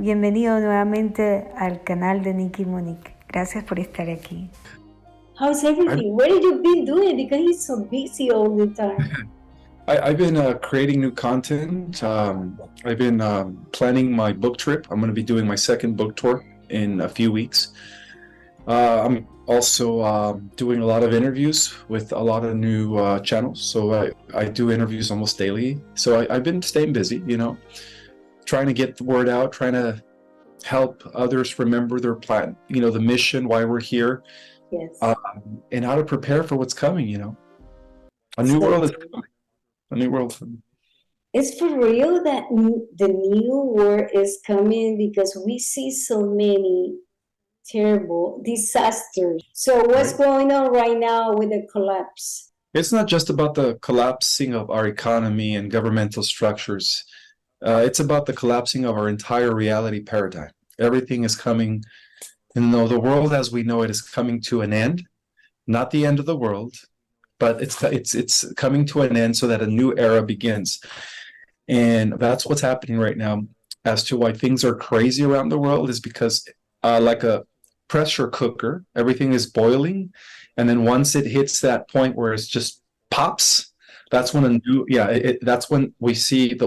bienvenido nuevamente al canal de Nicky y Monique. Gracias por estar aquí. How's everything? What have you been doing? Because he's so busy all the time. I've been creating new content. I've been planning my book trip. I'm going to be doing my second book tour in a few weeks. I'm also doing a lot of interviews with a lot of new channels. So I do interviews almost daily. So I've been staying busy, trying to get the word out, trying to help others remember their plan, the mission, why we're here, Yes. and how to prepare for what's coming, A new So world is coming. A new world. it's for real that the new war is coming because we see so many terrible disasters. So what's Right. going on right now with the collapse? It's not just about the collapsing of our economy and governmental structures. It's about the collapsing of our entire reality paradigm. Everything is coming, the world as we know it is coming to an end. Not the end of the world, but it's coming to an end so that a new era begins. And that's what's happening right now. As to why things are crazy around the world is because, like a pressure cooker, everything is boiling, and then once it hits that point where it's just pops, that's when that's when we see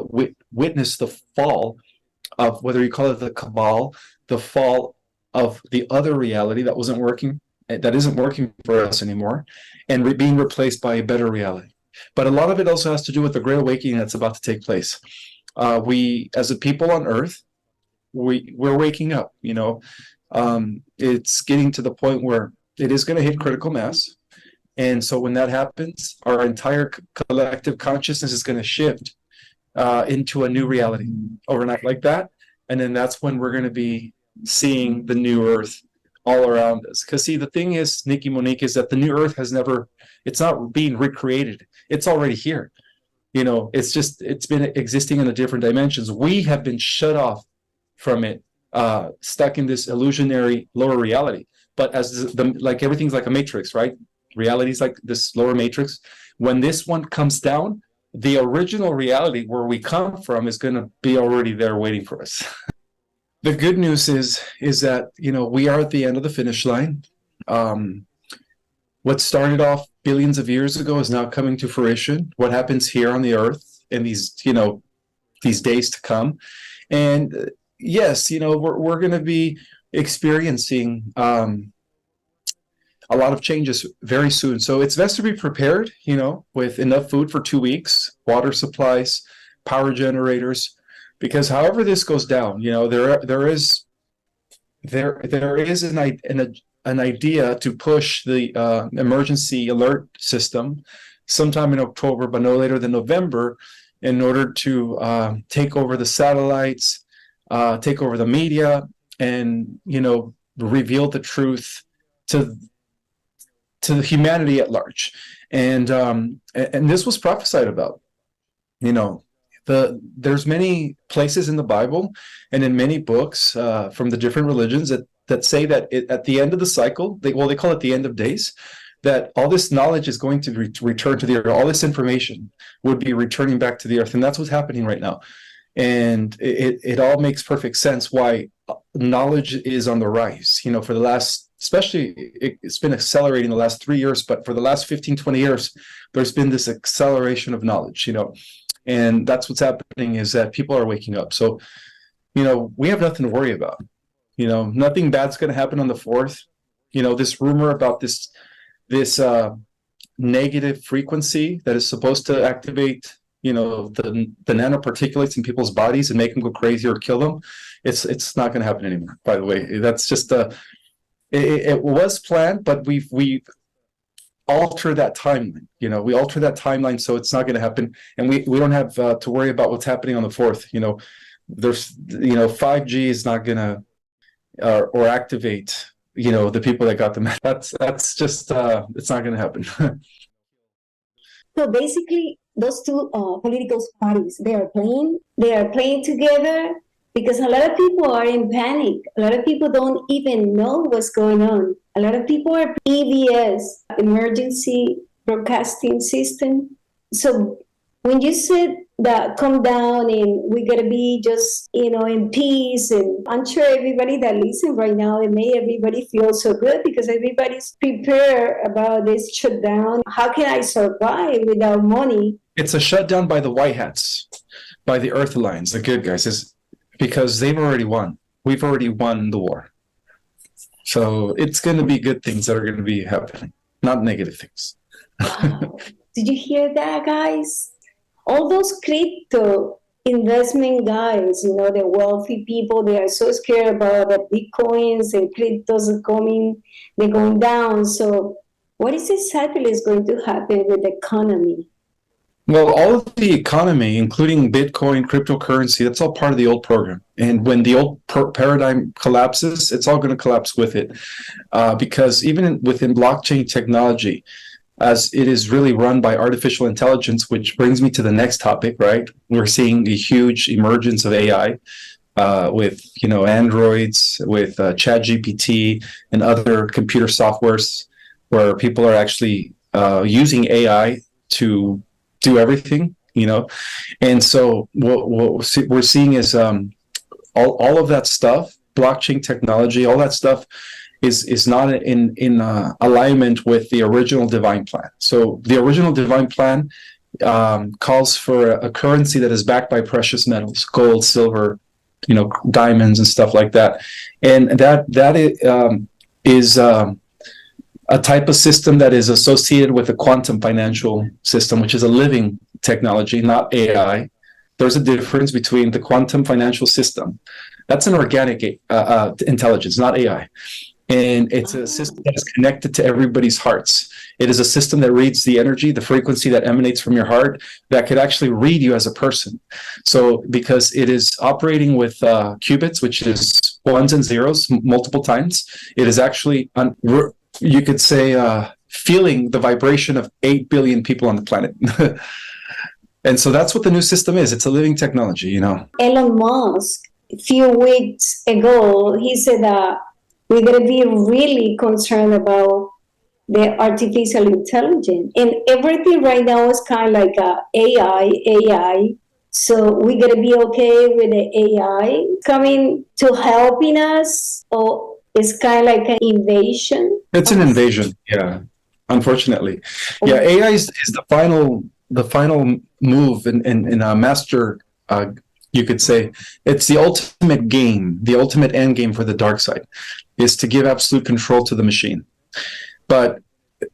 witness the fall of, whether you call it the cabal, the fall of the other reality that wasn't working, that isn't working for us anymore, and being replaced by a better reality. But a lot of it also has to do with the great awakening that's about to take place. We, as a people on Earth, we're waking up. It's getting to the point where it is going to hit critical mass, and so when that happens, our entire collective consciousness is going to shift into a new reality overnight, like that, and then that's when we're going to be seeing the new Earth all around us. Because see, the thing is, Nicky Monique, is that the new Earth has never, it's not being recreated. It's already here. It's been existing in the different dimensions. We have been shut off from it, stuck in this illusionary lower reality. But as like everything's like a matrix, right? Reality's like this lower matrix. When this one comes down, the original reality where we come from is going to be already there waiting for us. The good news is that we are at the end of the finish line. What started off billions of years ago is now coming to fruition. What happens here on the earth in these days to come, and yes, we're going to be experiencing a lot of changes very soon. So it's best to be prepared, with enough food for 2 weeks, water supplies, power generators, because however this goes down, there is an idea to push the emergency alert system sometime in October, but no later than November, in order to take over the satellites, take over the media, and reveal the truth to humanity at large. And this was prophesied about. There's many places in the Bible and in many books from the different religions that say that at the end of the cycle, they call it the end of days, that all this knowledge is going to return to the earth. All this information would be returning back to the earth, and that's what's happening right now. And it all makes perfect sense why knowledge is on the rise. For the last, especially, it's been accelerating the last 3 years, but for the last 15, 20 years, there's been this acceleration of knowledge, and that's what's happening, is that people are waking up. So, we have nothing to worry about. Nothing bad's going to happen on the 4th. This rumor about this negative frequency that is supposed to activate, the nanoparticulates in people's bodies and make them go crazy or kill them. It's not going to happen anymore. By the way, that's just it was planned, but we alter that timeline. We alter that timeline, so it's not going to happen, and we don't have to worry about what's happening on the 4th. There's 5G is not going to or activate the people that got them. That's just it's not going to happen. So basically, those two political parties, they are playing together because a lot of people are in panic. A lot of people don't even know what's going on. A lot of people are EBS, emergency broadcasting system. So when you said that come down and we're gonna be just in peace. And I'm sure everybody that listen right now, it made everybody feel so good because everybody's prepared about this shutdown. How can I survive without money? It's a shutdown by the white hats, by the Earth Alliance, the good guys, is because they've already won. We've already won the war. So it's going to be good things that are going to be happening, not negative things. Wow. Did you hear that, guys? All those crypto investment guys, the wealthy people, they are so scared about the bitcoins and cryptos are coming, they're going down. So what is exactly is going to happen with the economy? Well, all of the economy, including Bitcoin, cryptocurrency, that's all part of the old program. And when the old paradigm collapses, it's all going to collapse with it. Because even within blockchain technology, as it is really run by artificial intelligence, which brings me to the next topic, right? We're seeing the huge emergence of AI with, androids, with ChatGPT and other computer softwares where people are actually using AI to do everything, and so what we're seeing is all of that stuff, blockchain technology, all that stuff is not in alignment with the original divine plan. So the original divine plan calls for a currency that is backed by precious metals, gold, silver, diamonds and stuff like that, and that is a type of system that is associated with a quantum financial system, which is a living technology, not AI. There's a difference between the quantum financial system. That's an organic intelligence, not AI. And it's a system that is connected to everybody's hearts. It is a system that reads the energy, the frequency that emanates from your heart, that could actually read you as a person. So because it is operating with qubits, which is ones and zeros multiple times, it is actually you could say feeling the vibration of 8 billion people on the planet. And so that's what the new system is. It's a living technology, Elon Musk, a few weeks ago, he said that we're going to be really concerned about the artificial intelligence. And everything right now is kind of like AI. So we're going to be okay with the AI coming to helping us, or it's kind of like an invasion? It's an invasion, yeah. Unfortunately, yeah. AI is the final move in a master. You could say it's the ultimate game, the ultimate end game for the dark side, is to give absolute control to the machine. But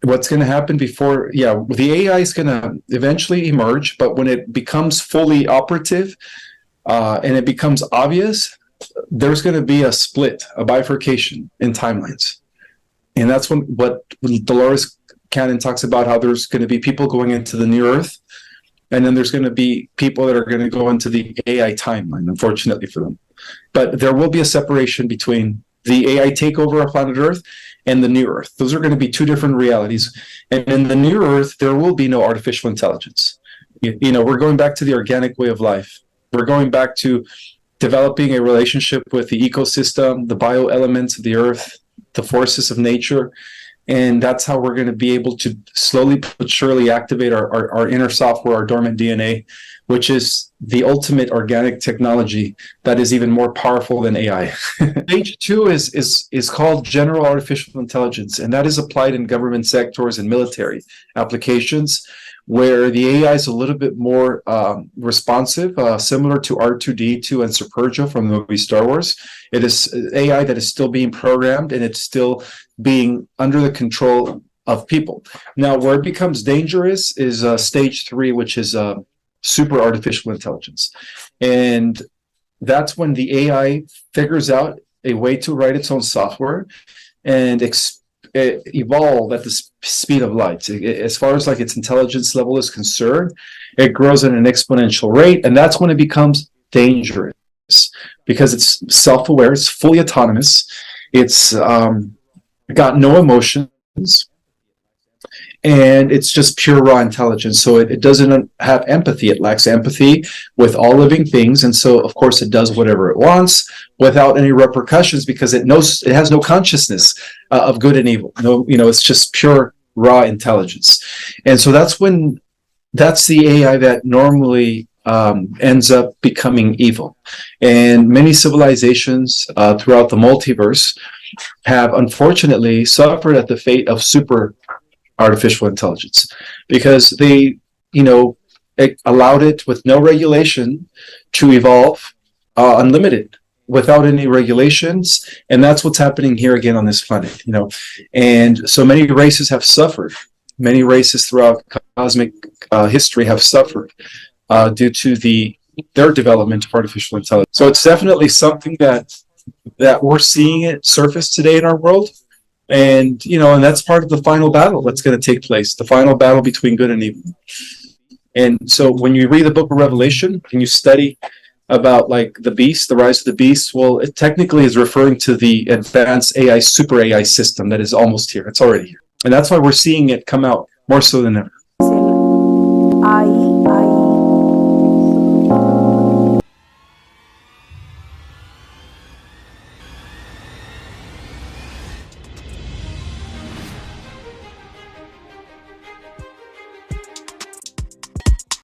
what's going to happen before? Yeah, the AI is going to eventually emerge, but when it becomes fully operative and it becomes obvious, there's going to be a split, a bifurcation in timelines. And that's what Dolores Cannon talks about, how there's going to be people going into the new earth, and then there's going to be people that are going to go into the AI timeline, unfortunately for them. But there will be a separation between the AI takeover of planet Earth and the new earth. Those are going to be two different realities. And in the new earth, there will be no artificial intelligence. We're going back to the organic way of life. We're going back to developing a relationship with the ecosystem, the bioelements of the earth, the forces of nature. And that's how we're going to be able to slowly but surely activate our inner software, our dormant DNA, which is the ultimate organic technology that is even more powerful than AI. Stage 2 is called general artificial intelligence, and that is applied in government sectors and military applications, where the AI is a little bit more responsive, similar to R2-D2 and Supergio from the movie Star Wars. It is AI that is still being programmed, and it's still being under the control of people. Now, where it becomes dangerous is stage 3, which is super artificial intelligence. And that's when the AI figures out a way to write its own software and evolve at the speed of light. As far as like its intelligence level is concerned, it grows at an exponential rate, and that's when it becomes dangerous because it's self-aware, it's fully autonomous, it's got no emotions, and it's just pure raw intelligence. So it doesn't have empathy. It lacks empathy with all living things, and so of course it does whatever it wants without any repercussions because it knows it has no consciousness of good and evil. No, it's just pure raw intelligence. And so that's the AI that normally ends up becoming evil. And many civilizations throughout the multiverse have unfortunately suffered at the fate of super artificial intelligence because they, allowed it with no regulation to evolve unlimited without any regulations. And that's what's happening here again on this planet, and so many races have suffered. Many races throughout cosmic history have suffered due to their development of artificial intelligence. So it's definitely something that we're seeing it surface today in our world. And, and that's part of the final battle that's going to take place, the final battle between good and evil. And so when you read the book of Revelation and you study about like the beast, the rise of the beast, well, it technically is referring to the advanced AI, super AI system that is almost here. It's already here. And that's why we're seeing it come out more so than ever. Ahí